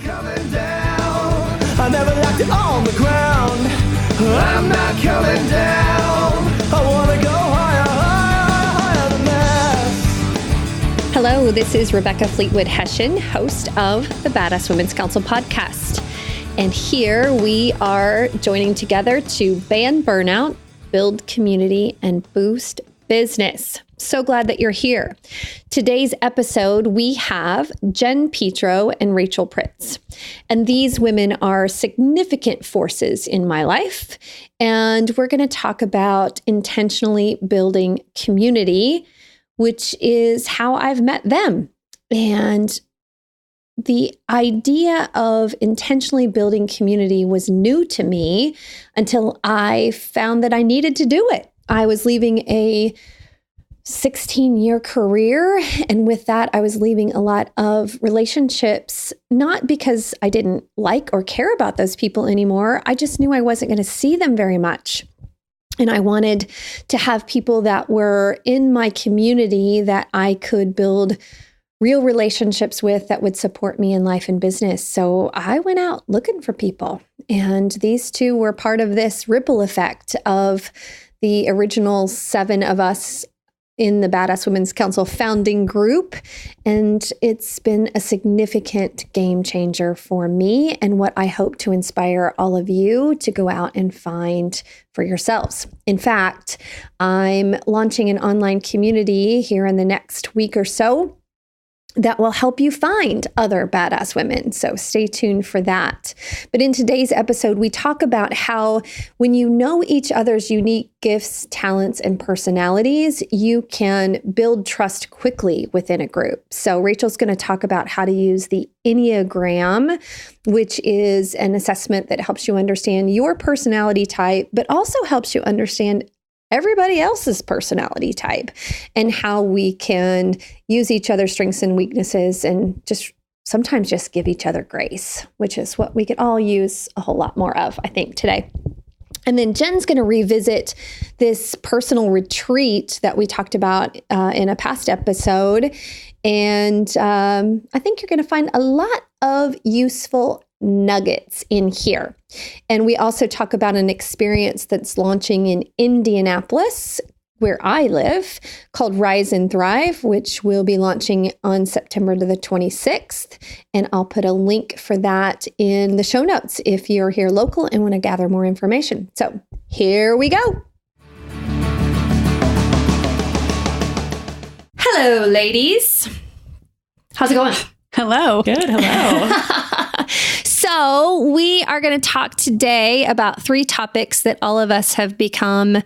coming down. I never left it on the ground. I'm not coming down. I want to go higher, higher, higher than this. Hello, this is Rebecca Fleetwood Hession, host of the Badass Women's Council podcast. And here we are joining together to ban burnout, build community, and boost business. So glad that you're here. Today's episode, we have Jen Petro and Rachel Pritz. And these women are significant forces in my life. And we're going to talk about intentionally building community, which is how I've met them. And the idea of intentionally building community was new to me until I found that I needed to do it. I was leaving a 16-year career. And with that, I was leaving a lot of relationships, not because I didn't like or care about those people anymore. I just knew I wasn't going to see them very much. And I wanted to have people that were in my community that I could build real relationships with that would support me in life and business. So I went out looking for people. And these two were part of this ripple effect of the original 7 of us in the Badass Women's Council founding group. And it's been a significant game changer for me and what I hope to inspire all of you to go out and find for yourselves. In fact, I'm launching an online community here in the next week or so that will help you find other badass women. So stay tuned for that. But in today's episode, we talk about how when you know each other's unique gifts, talents, and personalities, you can build trust quickly within a group. So Rachel's going to talk about how to use the Enneagram, which is an assessment that helps you understand your personality type, but also helps you understand everybody else's personality type and how we can use each other's strengths and weaknesses and just sometimes just give each other grace, which is what we could all use a whole lot more of, I think, today. And then Jen's going to revisit this personal retreat that we talked about in a past episode. And I think you're going to find a lot of useful nuggets in here. And we also talk about an experience that's launching in Indianapolis, where I live, called Rise and Thrive, which will be launching on September the 26th. And I'll put a link for that in the show notes if you're here local and want to gather more information. So here we go. Hello, ladies. How's it going? Hello. Good. Hello. So we are going to talk today about 3 topics that all of us have become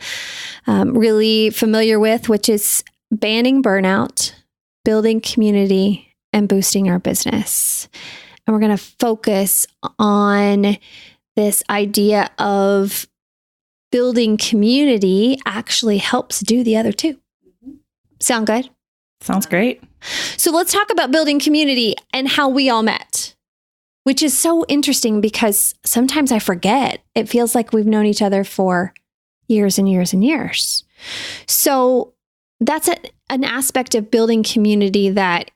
really familiar with, which is banning burnout, building community, and boosting our business. And we're going to focus on this idea of building community actually helps do the other 2. Sound good? Sounds great. So let's talk about building community and how we all met, which is so interesting because sometimes I forget. It feels like we've known each other for years and years and years. So that's an aspect of building community that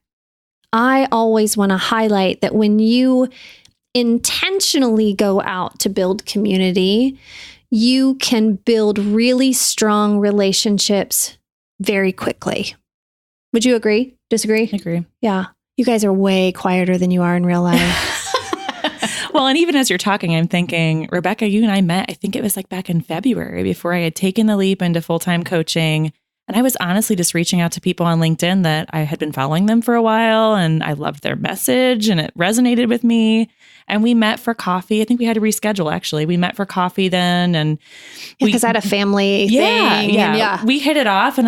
I always want to highlight, that when you intentionally go out to build community, you can build really strong relationships very quickly. Would you agree? Disagree? Agree. Yeah. You guys are way quieter than you are in real life. Well, and even as you're talking, I'm thinking, Rebecca, you and I met, I think it was like back in February before I had taken the leap into full-time coaching. And I was honestly just reaching out to people on LinkedIn that I had been following them for a while, and I loved their message and it resonated with me. And we met for coffee. I think we had to reschedule, actually. We met for coffee then. And because I had a family thing. Yeah. We hit it off, and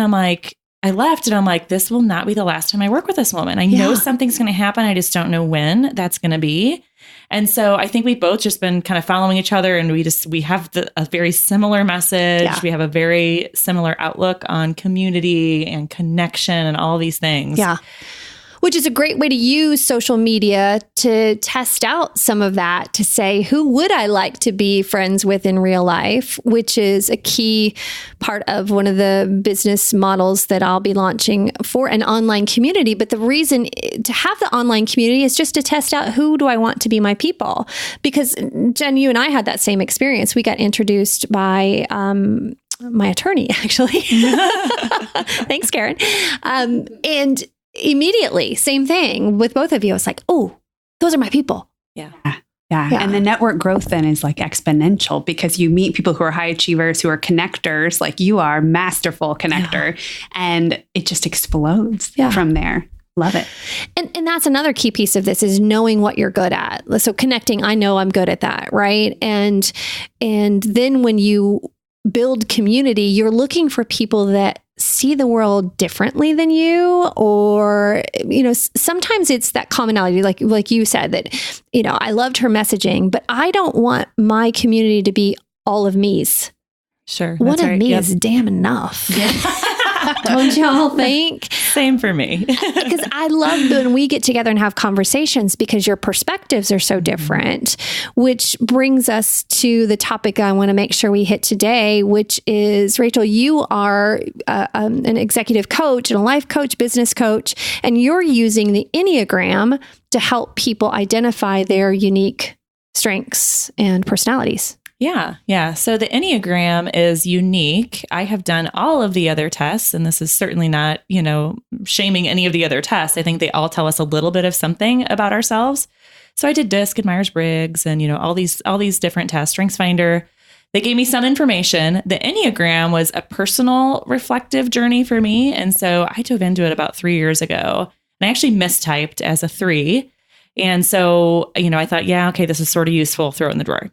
I left and I'm like, this will not be the last time I work with this woman. I know something's going to happen. I just don't know when that's going to be. And so I think we've both just been kind of following each other, and we have a very similar message. Yeah. We have a very similar outlook on community and connection and all these things. Yeah. Which is a great way to use social media to test out some of that, to say, who would I like to be friends with in real life, which is a key part of one of the business models that I'll be launching for an online community. But the reason to have the online community is just to test out, who do I want to be my people? Because Jen, you and I had that same experience. We got introduced by my attorney, actually. Thanks, Karen. And immediately, same thing with both of you. It's like, oh, those are my people. Yeah. Yeah. And the network growth then is like exponential, because you meet people who are high achievers, who are connectors, like you are, masterful connector, and it just explodes from there. Love it. And that's another key piece of this, is knowing what you're good at. So connecting, I know I'm good at that, right? And then when you build community, you're looking for people that see the world differently than you, or, sometimes it's that commonality, like you said, that, I loved her messaging, but I don't want my community to be all of me's. Sure. One of me is damn enough. Don't y'all think? Same for me. Because I love when we get together and have conversations, because your perspectives are so different, which brings us to the topic I want to make sure we hit today, which is, Rachel, you are an executive coach and a life coach, business coach, and you're using the Enneagram to help people identify their unique strengths and personalities. Yeah. So the Enneagram is unique. I have done all of the other tests, and this is certainly not, shaming any of the other tests. I think they all tell us a little bit of something about ourselves. So I did DISC and Myers-Briggs and, all these different tests, StrengthsFinder. They gave me some information. The Enneagram was a personal reflective journey for me. And so I dove into it about 3 years ago, and I actually mistyped as a 3. And so, I thought, okay, this is sort of useful, throw it in the drawer.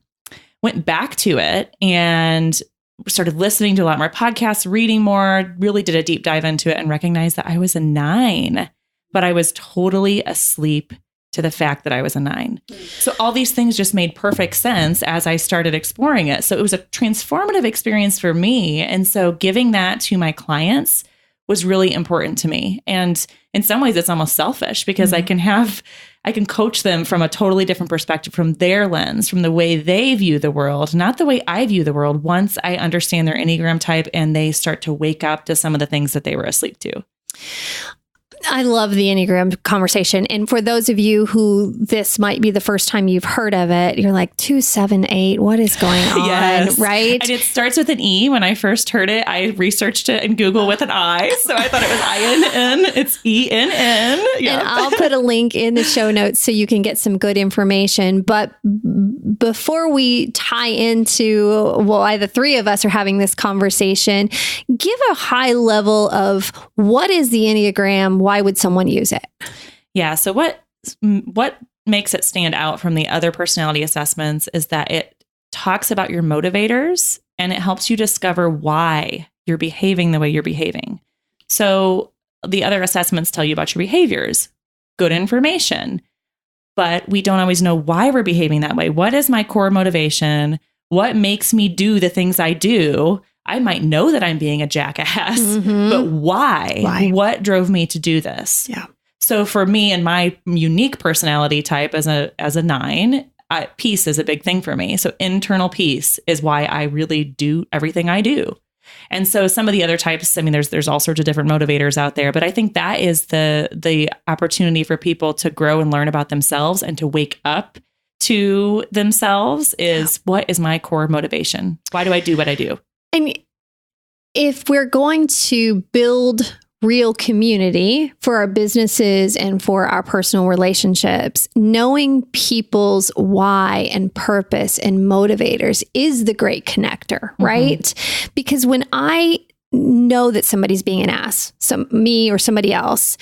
Went back to it and started listening to a lot more podcasts, reading more, really did a deep dive into it, and recognized that I was a 9, but I was totally asleep to the fact that I was a 9. So all these things just made perfect sense as I started exploring it. So it was a transformative experience for me. And so giving that to my clients was really important to me. And in some ways it's almost selfish, because I can coach them from a totally different perspective, from their lens, from the way they view the world, not the way I view the world, once I understand their Enneagram type and they start to wake up to some of the things that they were asleep to. I love the Enneagram conversation. And for those of you who this might be the first time you've heard of it, you're like, 2, 7, 8, what is going on? Yes. Right? And it starts with an E. When I first heard it, I reresearched it in Google with an I. So I thought it was INN. It's ENN. Yep. And I'll put a link in the show notes so you can get some good information. But before we tie into why the three of us are having this conversation, give a high level of what is the Enneagram? Why would someone use it? Yeah. So what makes it stand out from the other personality assessments is that it talks about your motivators, and it helps you discover why you're behaving the way you're behaving. So the other assessments tell you about your behaviors, good information, but we don't always know why we're behaving that way. What is my core motivation? What makes me do the things I do? I might know that I'm being a jackass, but why? What drove me to do this? Yeah. So for me and my unique personality type as a 9, peace is a big thing for me. So internal peace is why I really do everything I do. And so some of the other types, there's all sorts of different motivators out there, but I think that is the opportunity for people to grow and learn about themselves and to wake up to themselves is, what is my core motivation? Why do I do what I do? And if we're going to build real community for our businesses and for our personal relationships, knowing people's why and purpose and motivators is the great connector, right? Because when I know that somebody's being an ass, me or somebody else,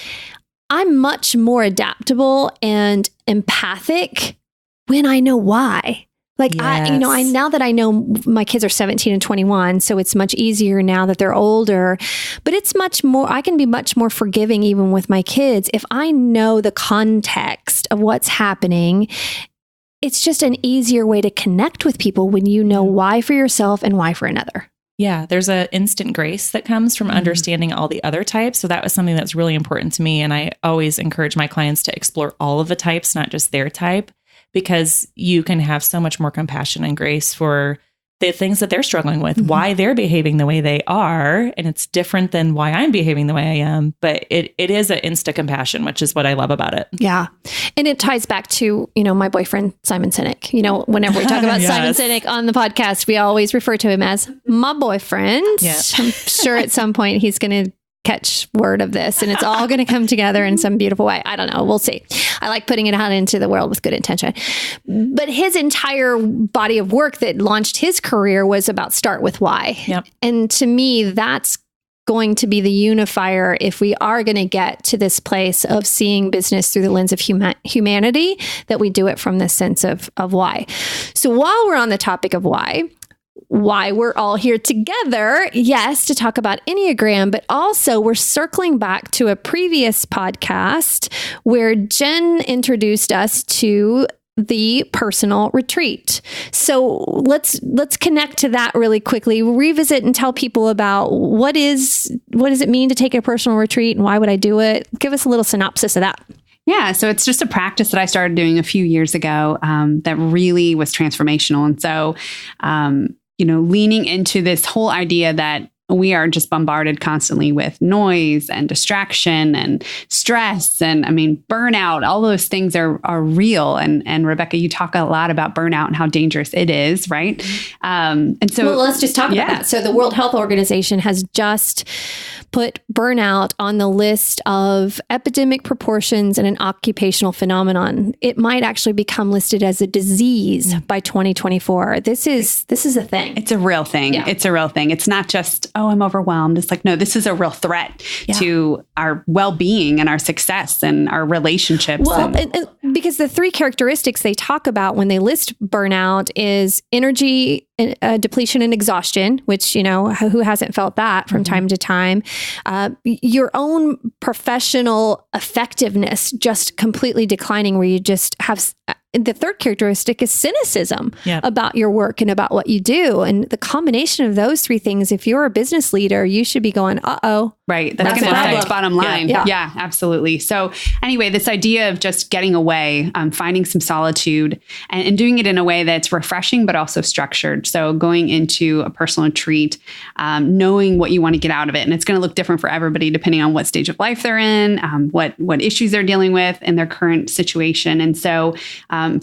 I'm much more adaptable and empathic when I know why. Like, yes. I now that I know my kids are 17 and 21, so it's much easier now that they're older, but it's much more, I can be much more forgiving even with my kids. If I know the context of what's happening, it's just an easier way to connect with people when you know why for yourself and why for another. Yeah, there's an instant grace that comes from understanding all the other types. So that was something that's really important to me. And I always encourage my clients to explore all of the types, not just their type, because you can have so much more compassion and grace for the things that they're struggling with, why they're behaving the way they are. And it's different than why I'm behaving the way I am. But it is an insta compassion, which is what I love about it. Yeah. And it ties back to, my boyfriend, Simon Sinek. Whenever we talk about Yes. Simon Sinek on the podcast, we always refer to him as my boyfriend. Yeah. I'm sure at some point he's going to catch word of this and it's all going to come together in some beautiful way. I don't know. We'll see. I like putting it out into the world with good intention. But his entire body of work that launched his career was about start with why. Yep. And to me, that's going to be the unifier if we are going to get to this place of seeing business through the lens of humanity, that we do it from this sense of why. So while we're on the topic of why we're all here together, yes, to talk about Enneagram, but also we're circling back to a previous podcast where Jen introduced us to the personal retreat. So let's connect to that really quickly. Revisit and tell people about what does it mean to take a personal retreat and why would I do it? Give us a little synopsis of that. Yeah, so it's just a practice that I started doing a few years ago that really was transformational. And so, leaning into this whole idea that we are just bombarded constantly with noise and distraction and stress and burnout. All those things are real. And Rebecca, you talk a lot about burnout and how dangerous it is, right? And so, well, let's just talk about that. So the World Health Organization has just put burnout on the list of epidemic proportions and an occupational phenomenon. It might actually become listed as a disease by 2024. This is a thing. It's a real thing. Yeah. It's a real thing. It's not just, I'm overwhelmed. It's like, no, this is a real threat to our well-being and our success and our relationships. Well, and because the three characteristics they talk about when they list burnout is energy depletion and exhaustion, which, who hasn't felt that from time to time? Your own professional effectiveness just completely declining, where you just have... The third characteristic is cynicism about your work and about what you do. And the combination of those three things, if you're a business leader, you should be going, right. That's going to affect bottom line. Yeah, absolutely. So anyway, this idea of just getting away, finding some solitude and doing it in a way that's refreshing, but also structured. So going into a personal retreat, knowing what you want to get out of it. And it's going to look different for everybody, depending on what stage of life they're in, what issues they're dealing with in their current situation. And so,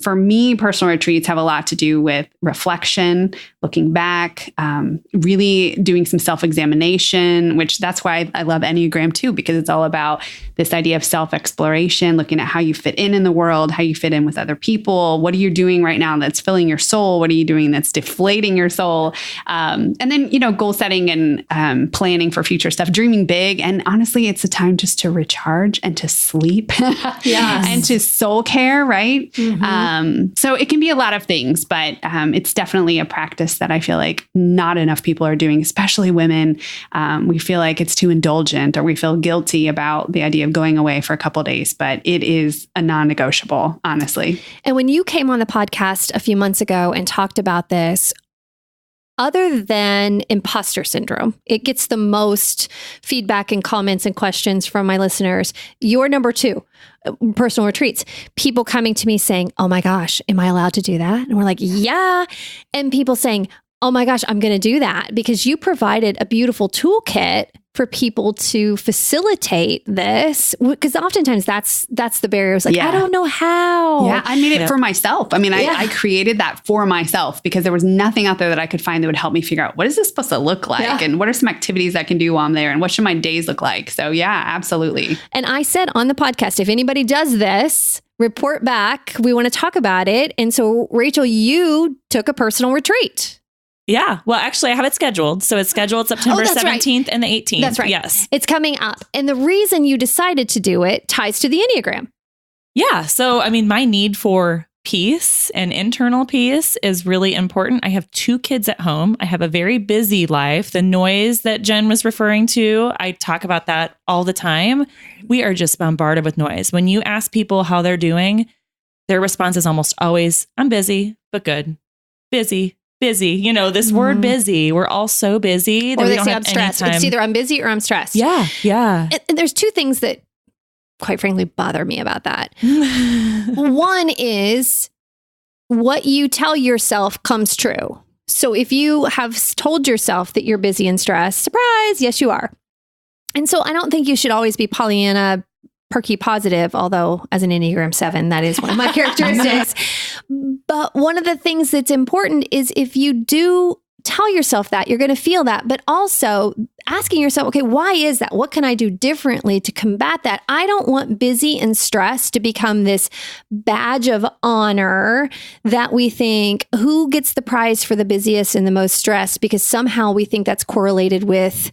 for me, personal retreats have a lot to do with reflection, looking back, really doing some self-examination, which that's why I love Enneagram too, because it's all about this idea of self-exploration, looking at how you fit in the world, how you fit in with other people. What are you doing right now that's filling your soul? What are you doing that's deflating your soul? And then, goal setting and planning for future stuff, dreaming big. And honestly, it's a time just to recharge and to sleep and to soul care, right? So it can be a lot of things, but it's definitely a practice that I feel like not enough people are doing, especially women. We feel like it's too indulgent, or we feel guilty about the idea of going away for a couple of days, but it is a non-negotiable, honestly. And when you came on the podcast a few months ago and talked about this, other than imposter syndrome, it gets the most feedback and comments and questions from my listeners. You're number 2, personal retreats. People coming to me saying, oh my gosh, am I allowed to do that? And we're like, yeah. And people saying, oh my gosh, I'm going to do that, because you provided a beautiful toolkit for people to facilitate this, because oftentimes that's the barrier. It's like, I don't know how. Yeah, I made it for myself. I created that for myself because there was nothing out there that I could find that would help me figure out, what is this supposed to look like? And what are some activities I can do while I'm there? And what should my days look like? So yeah, absolutely. And I said on the podcast, if anybody does this, report back. We want to talk about it. And so Rachel, you took a personal retreat. Yeah. Well, actually, I have it scheduled. So it's scheduled September 17th and the 18th. That's right. Yes. It's coming up. And the reason you decided to do it ties to the Enneagram. Yeah. So, my need for peace and internal peace is really important. I have 2 kids at home. I have a very busy life. The noise that Jen was referring to, I talk about that all the time. We are just bombarded with noise. When you ask people how they're doing, their response is almost always, I'm busy, but good. Busy, busy. You know, this word busy, we're all so busy that or we they don't say have I'm stressed. any time. It's either I'm busy or I'm stressed. Yeah. Yeah. And there's two things that, quite frankly, bother me about that. One is what you tell yourself comes true. So if you have told yourself that you're busy and stressed, surprise, yes, you are. And so I don't think you should always be Pollyanna, perky positive, although as an Enneagram 7, that is one of my characteristics. But one of the things that's important is if you do tell yourself that, you're going to feel that, but also asking yourself, okay, why is that? What can I do differently to combat that? I don't want busy and stress to become this badge of honor that we think, who gets the prize for the busiest and the most stressed? Because somehow we think that's correlated with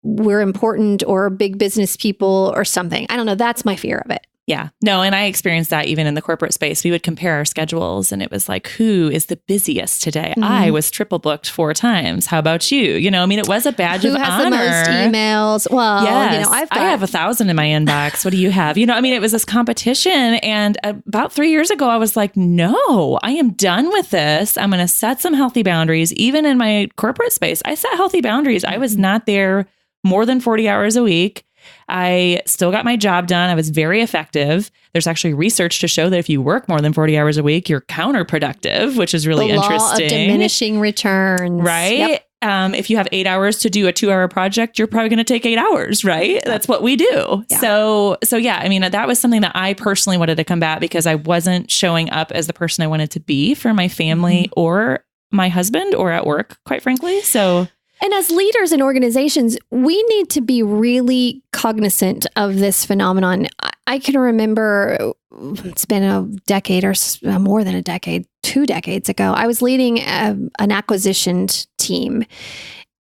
we're important or big business people or something. I don't know. That's my fear of it. Yeah. No, and I experienced that even in the corporate space. We would compare our schedules and it was like, who is the busiest today? I was triple booked 4 times. How about you? You know, I mean, it was a badge of honor. Who has the most emails? Well, yes. you know, I have 1,000 in my inbox. What do you have? You know, I mean, it was this competition. And about 3 years ago, I was like, no, I am done with this. I'm going to set some healthy boundaries. Even in my corporate space, I set healthy boundaries. I was not there more than 40 hours a week. I still got my job done. I was very effective. There's actually research to show that if you work more than 40 hours a week, you're counterproductive, which is really interesting. The law of diminishing returns. Right? Yep. If you have 8 hours to do a 2-hour project, you're probably going to take 8 hours, right? That's what we do. Yeah. So yeah, I mean, that was something that I personally wanted to combat because I wasn't showing up as the person I wanted to be for my family or my husband or at work, quite frankly. So... And as leaders in organizations, we need to be really cognizant of this phenomenon. I can remember it's been a decade or more than a decade, 2 decades ago, I was leading an acquisition team.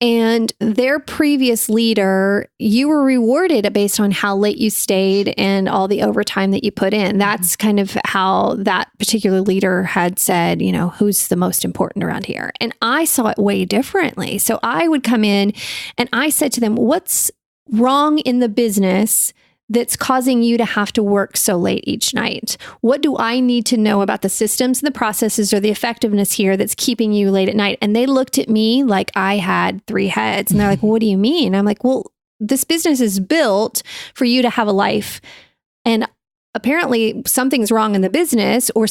And their previous leader, you were rewarded based on how late you stayed and all the overtime that you put in. That's kind of how that particular leader had said, you know, who's the most important around here. And I saw it way differently. So I would come in and I said to them, what's wrong in the business that's causing you to have to work so late each night? What do I need to know about the systems and the processes or the effectiveness here that's keeping you late at night? And they looked at me like I had 3 heads. And they're like, what do you mean? I'm like, well, this business is built for you to have a life. And apparently something's wrong in the business or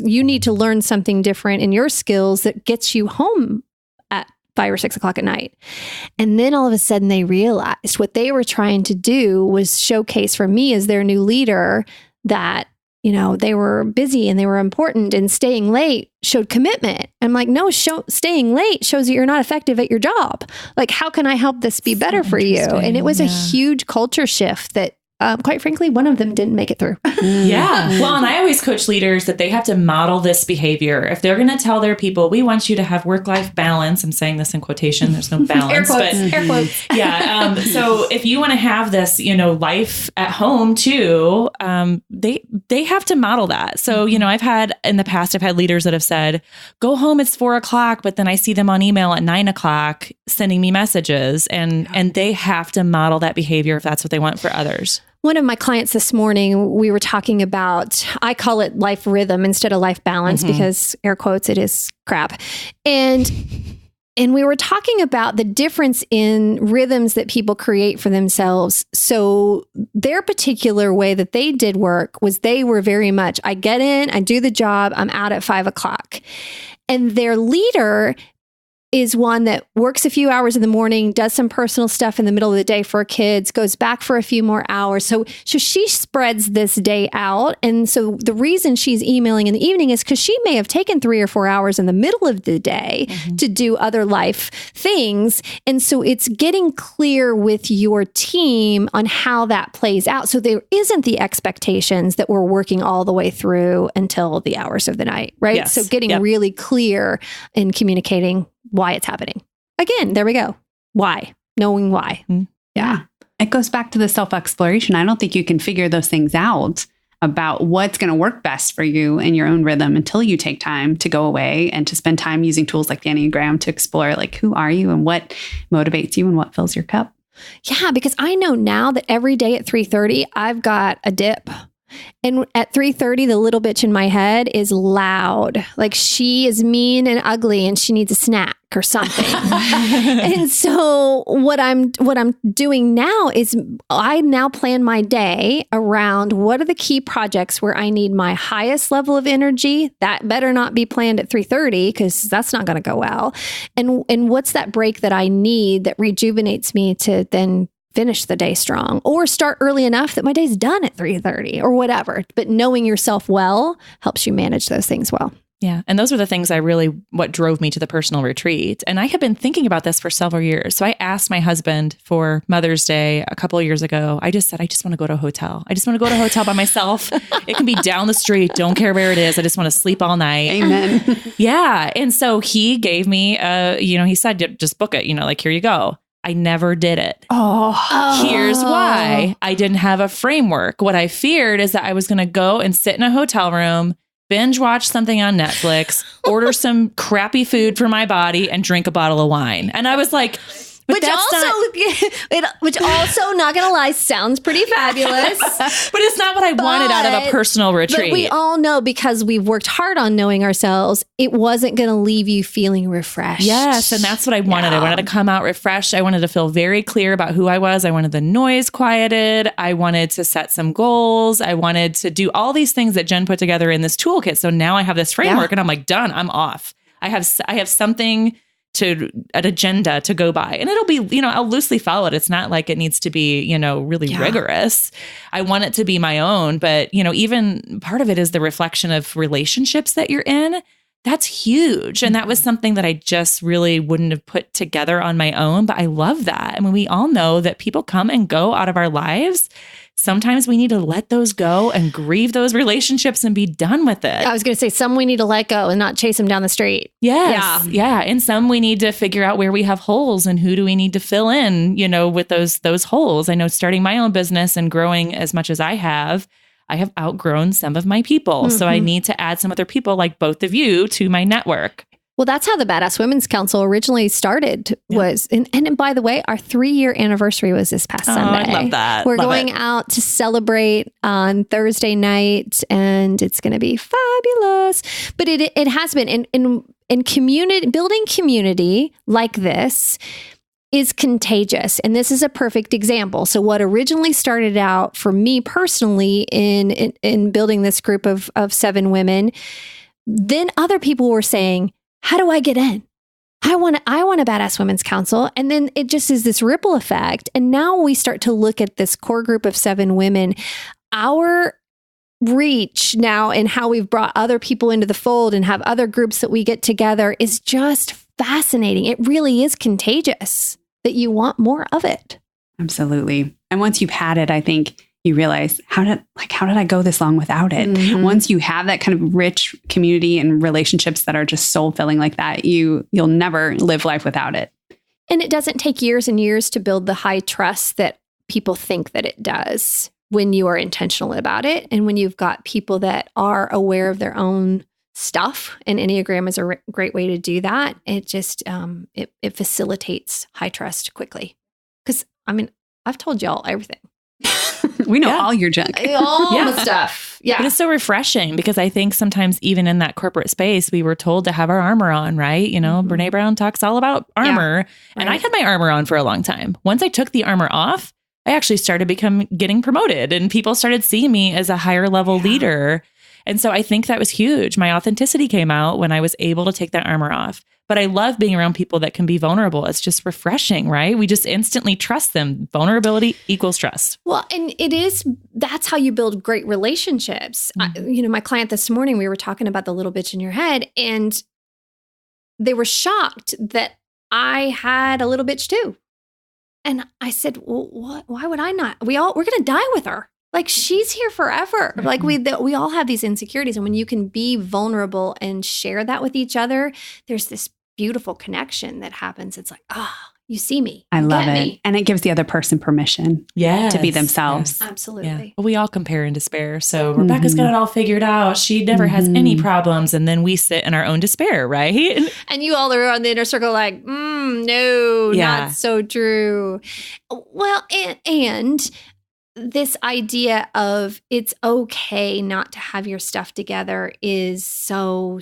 you need to learn something different in your skills that gets you home at 5 or 6 o'clock at night. And then all of a sudden they realized what they were trying to do was showcase for me as their new leader that, you know, they were busy and they were important and staying late showed commitment. I'm like, no, staying late shows that you're not effective at your job. Like, how can I help this be better for you? And it was a huge culture shift that quite frankly, one of them didn't make it through. Yeah. Well, and I always coach leaders that they have to model this behavior. If they're going to tell their people, we want you to have work-life balance. I'm saying this in quotation. There's no balance. Air quotes. Yeah. So if you want to have this, you know, life at home too, they have to model that. So, you know, I've had leaders that have said, go home, it's 4 o'clock, but then I see them on email at 9 o'clock sending me messages and they have to model that behavior if that's what they want for others. One of my clients this morning, we were talking about, I call it life rhythm instead of life balance because air quotes, it is crap. And we were talking about the difference in rhythms that people create for themselves. So their particular way that they did work was they were very much, I get in, I do the job, I'm out at 5 o'clock. And their leader is one that works a few hours in the morning, does some personal stuff in the middle of the day for her kids, goes back for a few more hours. So she spreads this day out. And so the reason she's emailing in the evening is because she may have taken 3 or 4 hours in the middle of the day to do other life things. And so it's getting clear with your team on how that plays out. So there isn't the expectations that we're working all the way through until the hours of the night, right? Yes. So getting really clear in communicating why it's happening. Again, there we go. Why? Knowing why. Yeah. It goes back to the self-exploration. I don't think you can figure those things out about what's going to work best for you in your own rhythm until you take time to go away and to spend time using tools like the Enneagram to explore, like, who are you and what motivates you and what fills your cup. Yeah, because I know now that every day at 3:30, I've got a dip. And at 3:30, the little bitch in my head is loud. Like she is mean and ugly and she needs a snack or something. And so what I'm doing now is I now plan my day around what are the key projects where I need my highest level of energy. That better not be planned at 3:30 because that's not going to go well. And what's that break that I need that rejuvenates me to then finish the day strong or start early enough that my day's done at 3:30 or whatever. But knowing yourself well helps you manage those things well. Yeah. And those are the things what drove me to the personal retreat. And I have been thinking about this for several years. So I asked my husband for Mother's Day a couple of years ago. I just said, I just want to go to a hotel. I just want to go to a hotel by myself. It can be down the street. Don't care where it is. I just want to sleep all night. Amen. Yeah. And so he gave me, he said, just book it, like, here you go. I never did it. Oh. Here's why. I didn't have a framework. What I feared is that I was going to go and sit in a hotel room, binge watch something on Netflix, order some crappy food for my body, and drink a bottle of wine. And I was like, Which also, not gonna lie, sounds pretty fabulous. But it's not what I wanted out of a personal retreat. But we all know, because we've worked hard on knowing ourselves, it wasn't gonna leave you feeling refreshed. Yes, and that's what I wanted. Yeah. I wanted to come out refreshed. I wanted to feel very clear about who I was. I wanted the noise quieted. I wanted to set some goals. I wanted to do all these things that Jen put together in this toolkit. So now I have this framework and I'm like, done. I'm off. I have something an agenda to go by, and it'll be, I'll loosely follow it. It's not like it needs to be, really rigorous. I want it to be my own, but even part of it is the reflection of relationships that you're in. That's huge. And that was something that I just really wouldn't have put together on my own, but I love that. I mean, we all know that people come and go out of our lives. Sometimes we need to let those go and grieve those relationships and be done with it. I was going to say, some we need to let go and not chase them down the street. Yes. Yeah. And some we need to figure out where we have holes and who do we need to fill in, with those holes. I know starting my own business and growing as much as I have outgrown some of my people. Mm-hmm. So I need to add some other people like both of you to my network. Well, that's how the Badass Women's Council originally started. Was and by the way, our 3-year anniversary was this past Sunday. I love that. We're going out to celebrate on Thursday night, and it's going to be fabulous. But it has been in community, building community like this is contagious. And this is a perfect example. So what originally started out for me personally in building this group of 7 women, then other people were saying, how do I get in? I want a Badass Women's Council. And then it just is this ripple effect. And now we start to look at this core group of 7 women, our reach now and how we've brought other people into the fold and have other groups that we get together is just fascinating. It really is contagious that you want more of it. Absolutely. And once you've had it, I think you realize, how did I go this long without it? Mm-hmm. Once you have that kind of rich community and relationships that are just soul filling like that, you'll never live life without it. And it doesn't take years and years to build the high trust that people think that it does when you are intentional about it. And when you've got people that are aware of their own stuff, and Enneagram is a great way to do that. It just, it facilitates high trust quickly. Because, I've told y'all everything. We know all your junk. All the stuff. Yeah. But it's so refreshing because I think sometimes even in that corporate space, we were told to have our armor on, right? Mm-hmm. Brene Brown talks all about armor. Yeah. And I had my armor on for a long time. Once I took the armor off, I actually started getting promoted, and people started seeing me as a higher level leader. And so I think that was huge. My authenticity came out when I was able to take that armor off. But I love being around people that can be vulnerable. It's just refreshing, right? We just instantly trust them. Vulnerability equals trust. Well, and that's how you build great relationships. Mm-hmm. My client this morning, we were talking about the little bitch in your head, and they were shocked that I had a little bitch too. And I said, well, what? Why would I not? We're going to die with her. Like, she's here forever. Mm-hmm. Like we all have these insecurities. And when you can be vulnerable and share that with each other, there's this beautiful connection that happens. It's like, you see me. I love it. And it gives the other person permission to be themselves. Yes. Absolutely. Yeah. Well, we all compare and despair. So Rebecca's got it all figured out. She never has any problems. And then we sit in our own despair, right? And you all are on the inner circle like, no, not so true. Well, and this idea of it's okay not to have your stuff together is so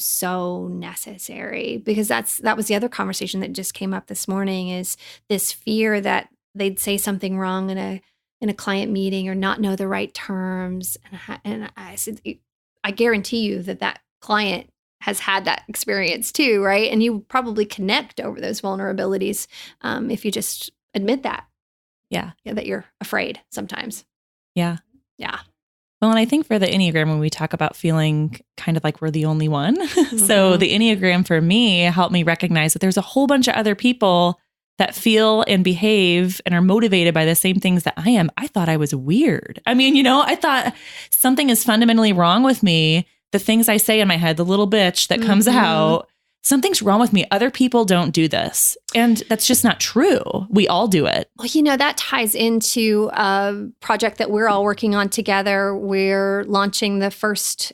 necessary, because that was the other conversation that just came up this morning, is this fear that they'd say something wrong in a client meeting or not know the right terms. And I said, I guarantee you that client has had that experience too, right? And you probably connect over those vulnerabilities if you just admit that. Yeah, that you're afraid sometimes. Yeah. Yeah. Well, and I think for the Enneagram, when we talk about feeling kind of like we're the only one, so the Enneagram for me helped me recognize that there's a whole bunch of other people that feel and behave and are motivated by the same things that I am. I thought I was weird. I mean, I thought something is fundamentally wrong with me. The things I say in my head, the little bitch that comes out, something's wrong with me. Other people don't do this. And that's just not true. We all do it. Well, that ties into a project that we're all working on together. We're launching the first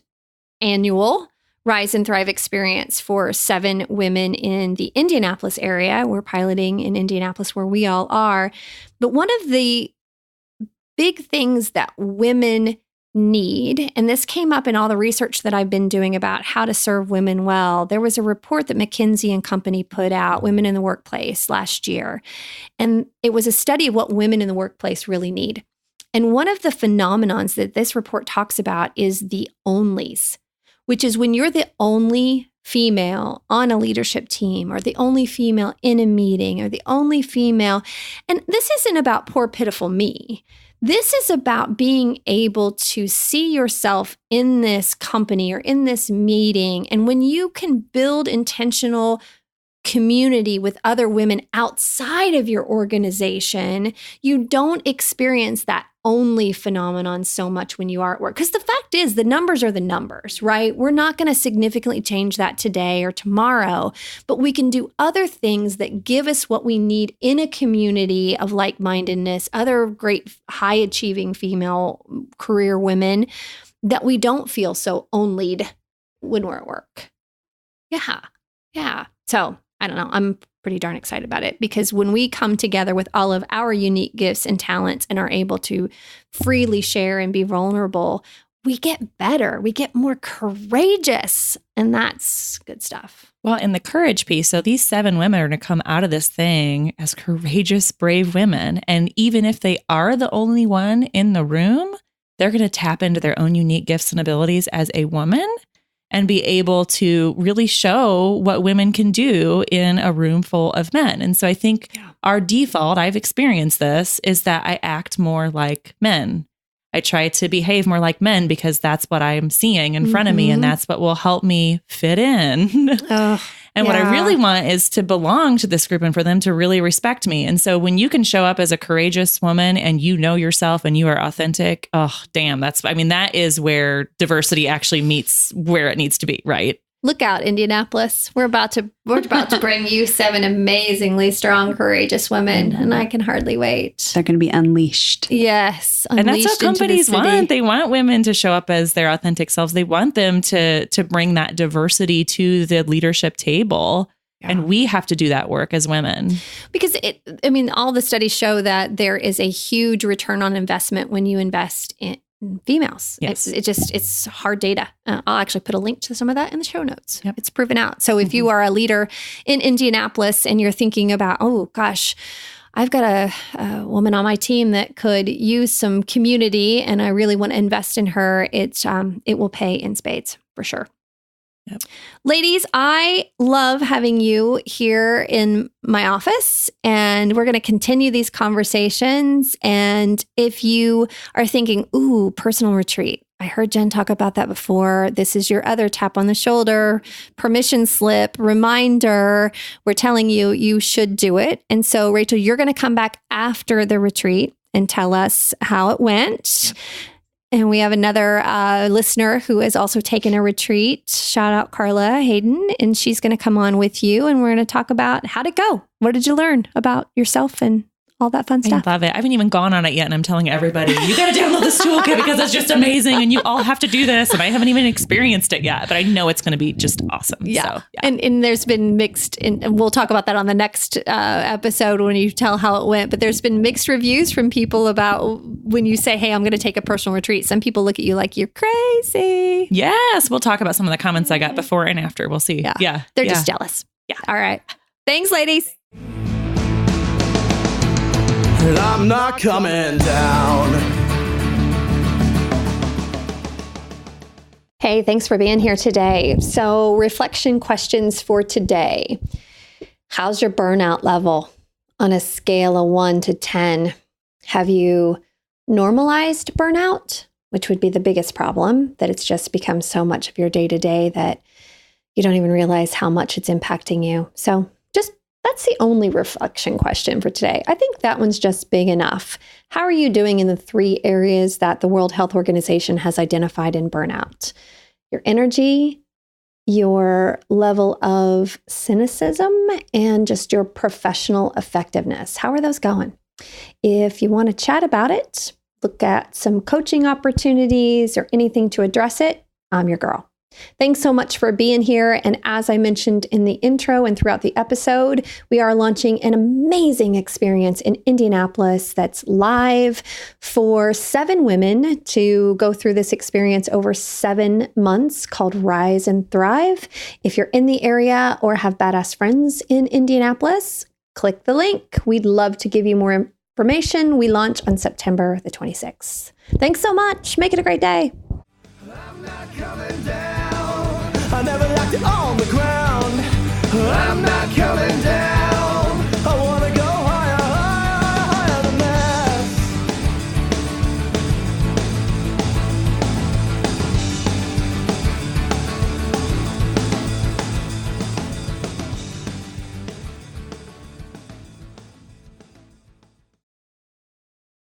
annual Rise and Thrive experience for 7 women in the Indianapolis area. We're piloting in Indianapolis, where we all are. But one of the big things that women need, and this came up in all the research that I've been doing about how to serve women well. There was a report that McKinsey and Company put out, Women in the Workplace, last year. And it was a study of what women in the workplace really need. And one of the phenomenons that this report talks about is the onlys, which is when you're the only female on a leadership team, or the only female in a meeting, or the only female. And this isn't about poor, pitiful me. This is about being able to see yourself in this company or in this meeting. And when you can build intentional community with other women outside of your organization, you don't experience that only phenomenon so much when you are at work. Because the fact is, the numbers are the numbers, right? We're not going to significantly change that today or tomorrow, but we can do other things that give us what we need in a community of like-mindedness, other great high-achieving female career women, that we don't feel so onlyed when we're at work. Yeah. So I don't know. I'm pretty darn excited about it, because when we come together with all of our unique gifts and talents and are able to freely share and be vulnerable, we get better. We get more courageous. And that's good stuff. Well, and the courage piece. So these 7 women are going to come out of this thing as courageous, brave women. And even if they are the only one in the room, they're going to tap into their own unique gifts and abilities as a woman and be able to really show what women can do in a room full of men. And so I think our default, I've experienced this, is that I act more like men. I try to behave more like men because that's what I'm seeing in front of me, and that's what will help me fit in. And what I really want is to belong to this group and for them to really respect me. And so when you can show up as a courageous woman and you know yourself and you are authentic, that is where diversity actually meets where it needs to be, right? Look out, Indianapolis. We're about to bring you 7 amazingly strong, courageous women, and I can hardly wait. They're going to be unleashed. Yes. And that's what companies want. They want women to show up as their authentic selves. They want them to bring that diversity to the leadership table. Yeah. And we have to do that work as women. Because all the studies show that there is a huge return on investment when you invest in females. Yes. It's hard data. I'll actually put a link to some of that in the show notes. Yep. It's proven out. So if you are a leader in Indianapolis and you're thinking about, oh gosh, I've got a woman on my team that could use some community and I really want to invest in her, it will pay in spades for sure. Yep. Ladies, I love having you here in my office, and we're going to continue these conversations. And if you are thinking, ooh, personal retreat, I heard Jen talk about that before. This is your other tap on the shoulder, permission slip, reminder. We're telling you, you should do it. And so, Rachel, you're going to come back after the retreat and tell us how it went. Yep. And we have another listener who has also taken a retreat. Shout out Carla Hayden. And she's going to come on with you. And we're going to talk about how'd it go? What did you learn about yourself and all that fun stuff. I love it. I haven't even gone on it yet, and I'm telling everybody, you got to download this toolkit because it's just amazing, and you all have to do this. And I haven't even experienced it yet, but I know it's going to be just awesome. Yeah. So, yeah. And there's been mixed, and we'll talk about that on the next episode when you tell how it went, but there's been mixed reviews from people about when you say, hey, I'm going to take a personal retreat. Some people look at you like you're crazy. Yes. We'll talk about some of the comments I got before and after. We'll see. Yeah. They're just jealous. Yeah. All right. Thanks, ladies. And I'm not coming down. Hey, thanks for being here today. So, reflection questions for today. How's your burnout level on a scale of 1 to 10? Have you normalized burnout, which would be the biggest problem, that it's just become so much of your day-to-day that you don't even realize how much it's impacting you? So, that's the only reflection question for today. I think that one's just big enough. How are you doing in the 3 areas that the World Health Organization has identified in burnout? Your energy, your level of cynicism, and just your professional effectiveness. How are those going? If you want to chat about it, look at some coaching opportunities or anything to address it, I'm your girl. Thanks so much for being here. And as I mentioned in the intro and throughout the episode, we are launching an amazing experience in Indianapolis that's live for 7 women to go through this experience over 7 months called Rise and Thrive. If you're in the area or have badass friends in Indianapolis, click the link. We'd love to give you more information. We launch on September the 26th. Thanks so much. Make it a great day. I'm not coming down. I never left it on the ground. I'm not coming down.